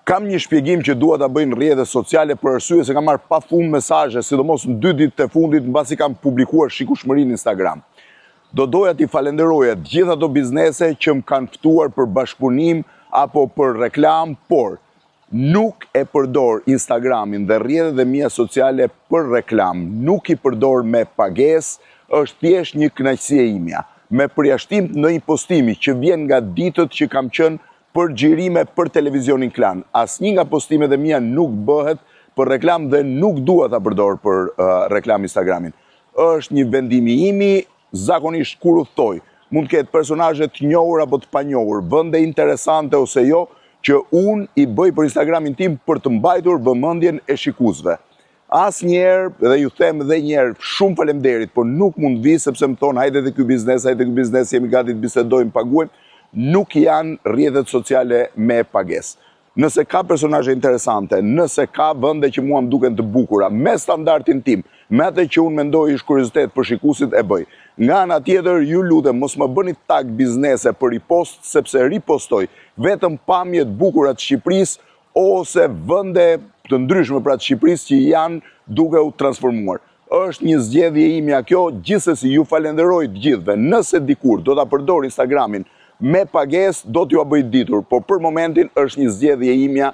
Kam një shpjegim që dua ta bëjnë rrjetet sociale për arsye se kam marrë pafund mesazhe, sidomos në 2 ditët e fundit mbasi kam publikuar shikueshmërinë në Instagram. Do doja t'i falenderoja të gjitha ato biznese që më kanë ftuar për bashkëpunim apo për reklam, por nuk e përdor Instagramin dhe rrjetet e mia sociale për reklam, nuk i përdor me pagesë, është thjesht një kënaqësi e imja, me përjashtim të ndonjë postimi që vjen nga ditët që kam qenë për xhirime për televizionin Klan. Asnjë nga postimet e mia nuk bëhet për reklam dhe nuk dua ta përdor për reklam Instagramin. Është një vendim i imi, zakonisht kur udhtoj, mund të ketë personazhe të njohur apo të panjohur, vende interesante ose jo, që unë i bëj për Instagramin tim për të mbajtur vëmendjen e shikuesve. Asnjëherë, dhe ju them edhe një herë, shumë faleminderit, por nuk mund vi sepse më thon hajde te ky biznes, jemi gati të bisedojmë, paguajmë. Nuk janë rrjetet sociale me pagesë. Nëse ka personazhe interesante, nëse ka vende që mua më duken të bukura, me standardin tim, me atë që unë mendoj është kuriozitet për shikuesit, e bëj. Nga ana tjetër, ju lutem mos më bëni tag biznese për ripost, sepse ripostoj vetëm pamje të bukura të Shqipërisë ose vende të ndryshme pra të Shqipërisë që janë duke u transformuar. Është një zgjedhje imja kjo, gjithsesi ju falenderoj të gjithëve. Nëse dikur do ta përdor Instagramin me pagesë, do t'ju a bëj ditur, por për momentin është një zgjedhje imja